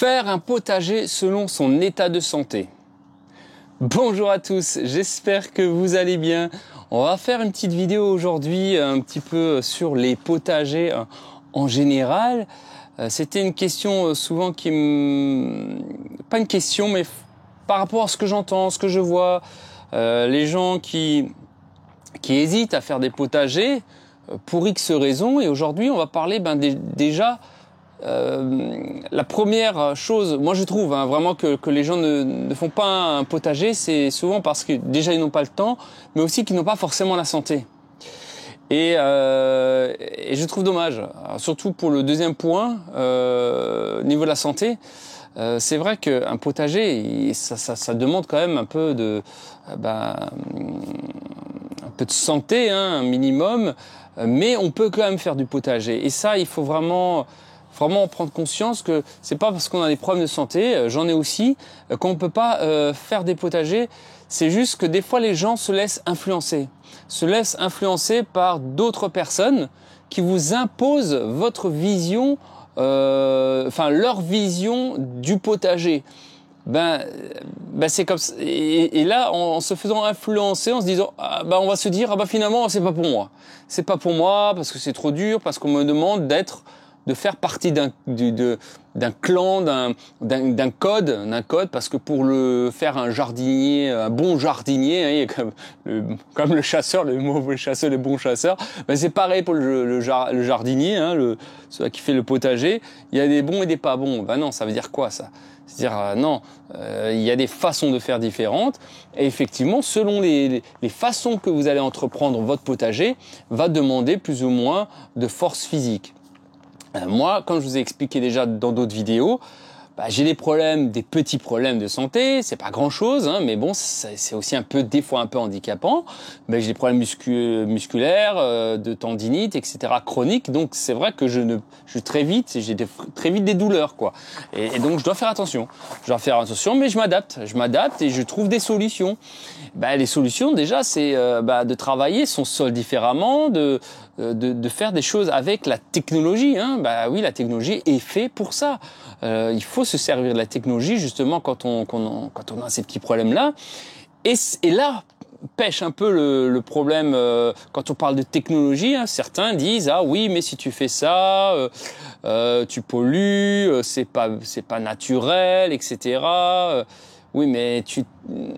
Faire un potager selon son état de santé. Bonjour à tous, j'espère que vous allez bien. On va faire une petite vidéo aujourd'hui un petit peu sur les potagers en général. C'était une question souvent qui me... Pas une question, mais par rapport à ce que j'entends, ce que je vois, les gens qui hésitent à faire des potagers pour X raisons. Et aujourd'hui, on va parler déjà... la première chose, moi je trouve vraiment que les gens ne font pas un potager, c'est souvent parce que déjà ils n'ont pas le temps, mais aussi qu'ils n'ont pas forcément la santé. Et je trouve dommage, surtout pour le deuxième point, au niveau de la santé. C'est vrai qu'un potager, ça demande quand même un peu de santé, un minimum, mais on peut quand même faire du potager. Et ça, il faut vraiment prendre conscience que c'est pas parce qu'on a des problèmes de santé, j'en ai aussi, qu'on peut pas faire des potagers. C'est juste que des fois les gens se laissent influencer par d'autres personnes qui vous imposent votre vision, leur vision du potager. C'est comme ça. Et là, en se faisant influencer, en se disant, on va se dire, finalement, c'est pas pour moi. C'est pas pour moi parce que c'est trop dur, parce qu'on me demande de faire partie d'un clan, d'un code, parce que pour faire un jardinier, un bon jardinier, comme le chasseur, le mauvais chasseur, le bon chasseur, c'est pareil pour le jardinier, celui qui fait le potager. Il y a des bons et des pas bons. Non, ça veut dire quoi ça? C'est-à-dire il y a des façons de faire différentes, et effectivement, selon les façons que vous allez entreprendre votre potager, va demander plus ou moins de force physique. Moi, comme je vous ai expliqué déjà dans d'autres vidéos, j'ai des petits problèmes de santé, c'est pas grand-chose, mais bon, c'est aussi des fois un peu handicapant. J'ai des problèmes musculaires, de tendinite, etc., chroniques. Donc c'est vrai que j'ai très vite des douleurs, quoi. Et donc je dois faire attention. Mais je m'adapte et je trouve des solutions. Les solutions déjà, c'est de travailler son sol différemment, de faire des choses avec la technologie. Oui, la technologie est faite pour ça. Il faut se servir de la technologie justement quand on a ces petits problèmes-là. Et là pêche un peu le problème quand on parle de technologie. Certains disent oui, mais si tu fais ça, tu pollues, c'est pas naturel, etc. Oui, mais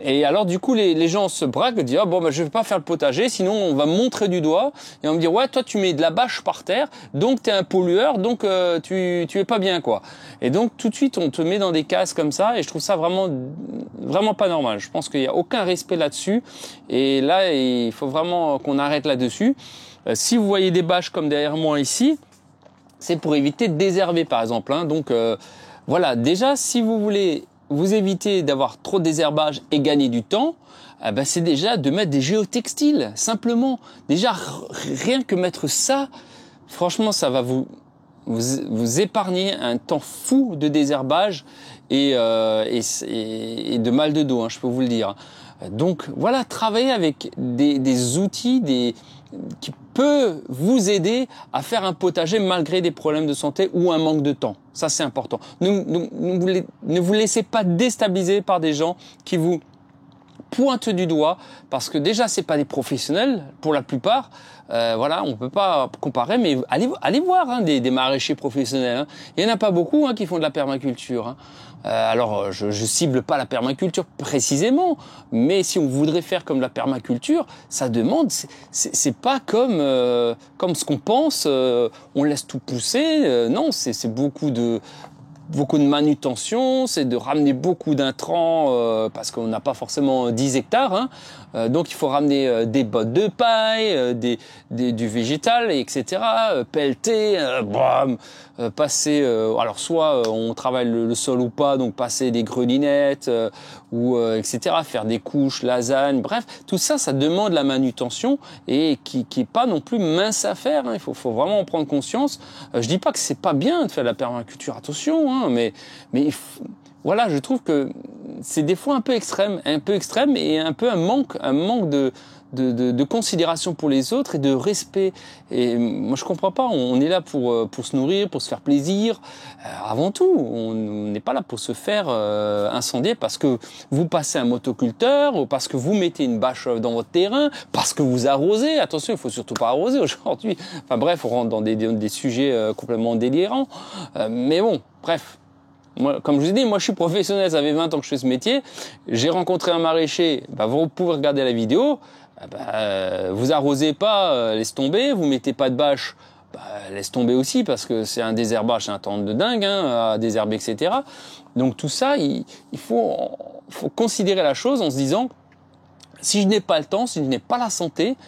et alors du coup les gens se braquent et disent je vais pas faire le potager, sinon on va me montrer du doigt et on me dire ouais, toi tu mets de la bâche par terre, donc t'es un pollueur, donc tu es pas bien, quoi. Et donc tout de suite on te met dans des cases comme ça, et je trouve ça vraiment pas normal. Je pense qu'il y a aucun respect là-dessus, et là il faut vraiment qu'on arrête là-dessus. Si vous voyez des bâches comme derrière moi ici, c'est pour éviter de désherber par exemple, donc voilà, déjà si vous voulez vous évitez d'avoir trop de désherbage et gagner du temps, c'est déjà de mettre des géotextiles, simplement. Déjà, rien que mettre ça, franchement, ça va vous épargner un temps fou de désherbage et de mal de dos, je peux vous le dire. Donc voilà, travaillez avec des outils qui peuvent vous aider à faire un potager malgré des problèmes de santé ou un manque de temps. Ça, c'est important. Ne vous laissez pas déstabiliser par des gens qui vous pointent du doigt, parce que déjà, c'est pas des professionnels pour la plupart. On peut pas comparer, mais allez voir des maraîchers professionnels. Il y en a pas beaucoup qui font de la permaculture. Alors, je cible pas la permaculture précisément, mais si on voudrait faire comme la permaculture, ça demande, c'est pas comme ce qu'on pense, on laisse tout pousser. Non, c'est beaucoup de manutention, c'est de ramener beaucoup d'intrants parce qu'on n'a pas forcément 10 hectares. Donc il faut ramener des bottes de paille, du végétal, etc. Pelleter, passer. Alors soit on travaille le sol ou pas, donc passer des grelinettes etc. Faire des couches, lasagne, bref, tout ça, ça demande la manutention et qui est pas non plus mince à faire. Il faut vraiment en prendre conscience. Je dis pas que c'est pas bien de faire de la permaculture, attention, mais voilà, je trouve que c'est des fois un peu extrême et un peu un manque de considération pour les autres et de respect. Et moi, je comprends pas. On est là pour se nourrir, pour se faire plaisir. Avant tout, on n'est pas là pour se faire incendier parce que vous passez un motoculteur ou parce que vous mettez une bâche dans votre terrain, parce que vous arrosez. Attention, il faut surtout pas arroser aujourd'hui. Enfin bref, on rentre dans des sujets complètement délirants. Mais bon, bref. Moi, comme je vous ai dit, moi je suis professionnel, ça fait 20 ans que je fais ce métier. J'ai rencontré un maraîcher, vous pouvez regarder la vidéo. Vous arrosez pas, laisse tomber. Vous mettez pas de bâche, laisse tomber aussi parce que c'est un désherbage, c'est un temps de dingue à désherber, etc. Donc tout ça, il faut considérer la chose en se disant, si je n'ai pas le temps, si je n'ai pas la santé,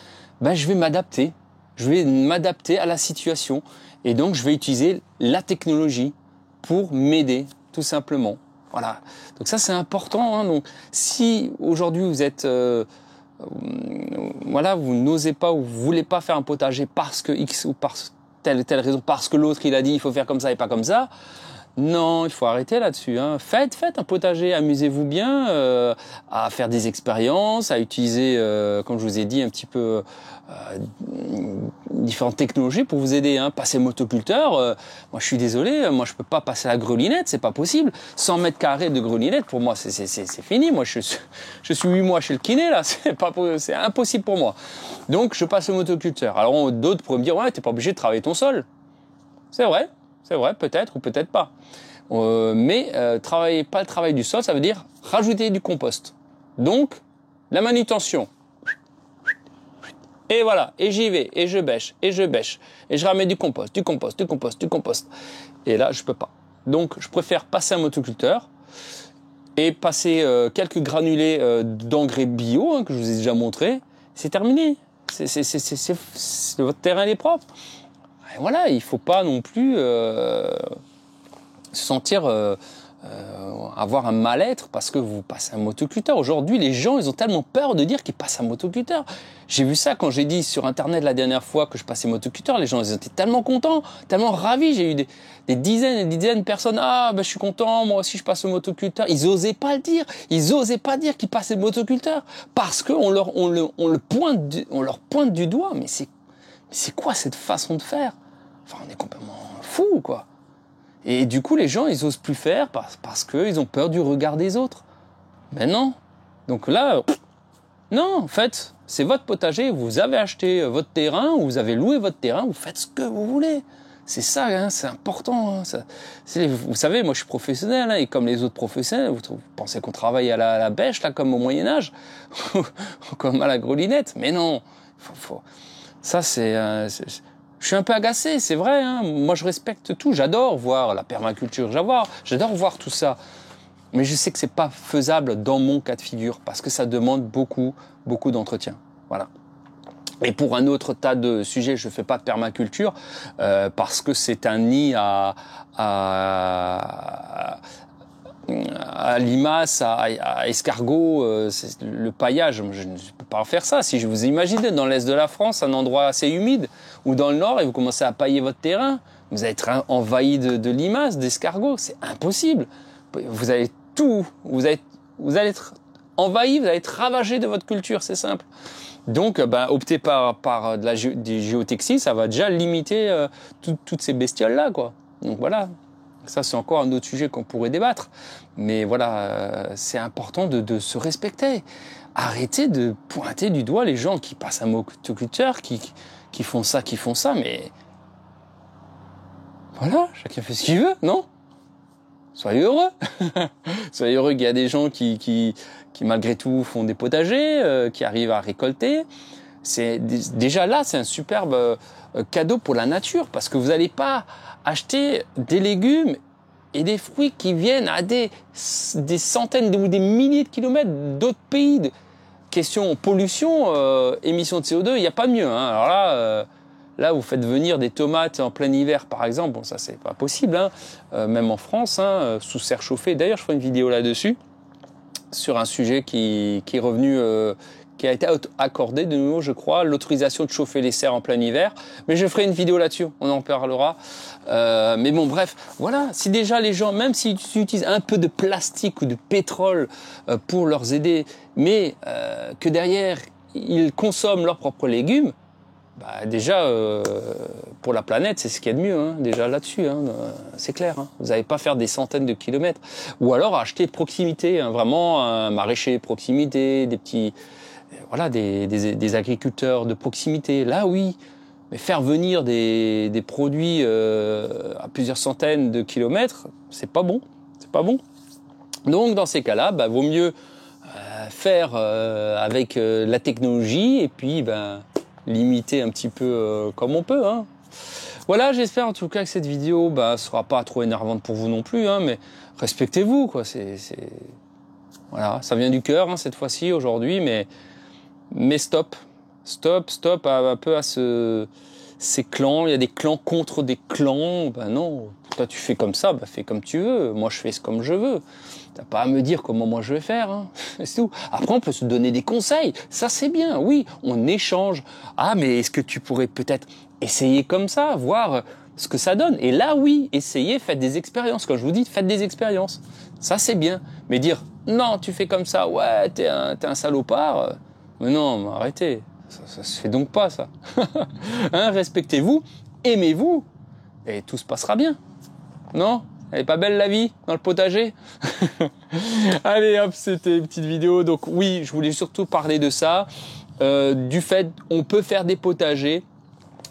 je vais m'adapter. Je vais m'adapter à la situation et donc je vais utiliser la technologie pour m'aider, tout simplement. Voilà. Donc ça c'est important. Donc si aujourd'hui vous êtes vous n'osez pas ou vous voulez pas faire un potager parce que X ou par telle raison, parce que l'autre il a dit il faut faire comme ça et pas comme ça. Non, il faut arrêter là-dessus. Faites un potager, amusez-vous bien à faire des expériences, à utiliser, comme je vous ai dit, un petit peu différentes technologies pour vous aider. Passer motoculteur, moi je suis désolé, moi je peux pas passer la grelinette, c'est pas possible. 100 mètres carrés de grelinette, pour moi c'est fini. Moi je suis 8 mois chez le kiné là, c'est impossible pour moi. Donc je passe au motoculteur. Alors d'autres pourraient me dire ouais, t'es pas obligé de travailler ton sol. C'est vrai, peut-être ou peut-être pas. Mais travailler pas le travail du sol, ça veut dire rajouter du compost. Donc la manutention. Et voilà, et j'y vais, et je bêche, et je ramène du compost. Et là, je peux pas. Donc, je préfère passer un motoculteur et passer quelques granulés d'engrais bio que je vous ai déjà montré. C'est terminé. Votre terrain est propre. Et voilà, il faut pas non plus se sentir avoir un mal-être parce que vous passez un motoculteur. Aujourd'hui, les gens, ils ont tellement peur de dire qu'ils passent un motoculteur. J'ai vu ça quand j'ai dit sur Internet la dernière fois que je passais motoculteur. Les gens, ils étaient tellement contents, tellement ravis. J'ai eu des dizaines et des dizaines de personnes. Je suis content, moi aussi je passe au motoculteur. Ils osaient pas le dire. Ils osaient pas dire qu'ils passaient le motoculteur parce que on leur pointe du doigt. Mais c'est quoi cette façon de faire? Enfin, on est complètement fou, quoi. Et du coup, les gens, ils osent plus faire parce qu'ils ont peur du regard des autres. Mais non. Donc là, non, en fait, c'est votre potager. Vous avez acheté votre terrain ou vous avez loué votre terrain. Vous faites ce que vous voulez. C'est ça, c'est important. Vous savez, moi, je suis professionnel et comme les autres professionnels, vous pensez qu'on travaille à la bêche, là, comme au Moyen-Âge, ou comme à la grelinette. Mais non. Ça, je suis un peu agacé, c'est vrai. Moi, je respecte tout. J'adore voir la permaculture. J'adore voir tout ça. Mais je sais que c'est pas faisable dans mon cas de figure parce que ça demande beaucoup d'entretien. Voilà. Et pour un autre tas de sujets, je fais pas de permaculture parce que c'est un nid à limaces, à escargots, le paillage, je ne peux pas faire ça. Si je vous imagine dans l'est de la France, un endroit assez humide, ou dans le nord, et vous commencez à pailler votre terrain, vous allez être envahi de limaces, d'escargots, c'est impossible. Vous allez être envahi, vous allez être ravagé de votre culture, c'est simple. Donc, optez par du géotextile, ça va déjà limiter toutes ces bestioles-là, quoi. Donc voilà. Ça, c'est encore un autre sujet qu'on pourrait débattre. Mais voilà, c'est important de se respecter. Arrêtez de pointer du doigt les gens qui passent un motoculteur, qui font ça, mais voilà, chacun fait ce qu'il veut, non? Soyez heureux. Soyez heureux qu'il y a des gens qui malgré tout font des potagers, qui arrivent à récolter. Déjà là, c'est un superbe cadeau pour la nature parce que vous n'allez pas acheter des légumes et des fruits qui viennent à des centaines ou des milliers de kilomètres d'autres pays. Question pollution, émissions de CO2, il n'y a pas mieux. Alors là, vous faites venir des tomates en plein hiver, par exemple. Bon, ça, c'est pas possible, même en France, sous serre chauffée. D'ailleurs, je ferai une vidéo là-dessus, sur un sujet qui est revenu... qui a été accordé de nouveau, je crois, l'autorisation de chauffer les serres en plein hiver. Mais je ferai une vidéo là-dessus, on en parlera. Mais bon, bref, voilà. Si déjà les gens, même s'ils utilisent un peu de plastique ou de pétrole pour leur aider, mais que derrière, ils consomment leurs propres légumes, bah déjà, pour la planète, c'est ce qu'il y a de mieux, hein, déjà là-dessus, hein, c'est clair. Hein. Vous n'allez pas faire des centaines de kilomètres. Ou alors acheter de proximité, hein, vraiment un maraîcher de proximité, des petits, voilà, des agriculteurs de proximité. Là, oui. Mais faire venir des produits à plusieurs centaines de kilomètres, c'est pas bon. C'est pas bon. Donc, dans ces cas-là, bah, vaut mieux faire avec la technologie et puis, ben, limiter un petit peu comme on peut. Hein. Voilà, j'espère en tout cas que cette vidéo sera pas trop énervante pour vous non plus, hein, mais respectez-vous, quoi. Voilà, ça vient du cœur hein, cette fois-ci, aujourd'hui, mais stop, un peu à ces clans. Il y a des clans contre des clans. Ben non, toi tu fais comme ça, fais comme tu veux. Moi je fais comme je veux. T'as pas à me dire comment moi je vais faire. Hein. C'est tout. Après on peut se donner des conseils. Ça c'est bien. Oui, on échange. Ah mais est-ce que tu pourrais peut-être essayer comme ça, voir ce que ça donne. Et là oui, essayez, faites des expériences. Quand je vous dis, faites des expériences. Ça c'est bien. Mais dire non, tu fais comme ça, ouais, t'es un salopard. Mais non, arrêtez. Ça se fait donc pas, ça. Hein, respectez-vous, aimez-vous, et tout se passera bien. Non? Elle est pas belle la vie dans le potager? Allez hop, c'était une petite vidéo. Donc oui, je voulais surtout parler de ça, du fait on peut faire des potagers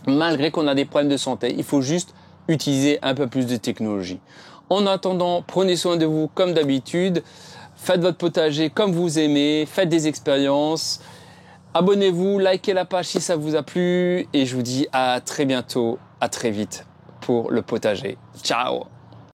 malgré qu'on a des problèmes de santé. Il faut juste utiliser un peu plus de technologie. En attendant, prenez soin de vous comme d'habitude. Faites votre potager comme vous aimez. Faites des expériences. Abonnez-vous, likez la page si ça vous a plu. Et je vous dis à très bientôt, à très vite pour le potager. Ciao!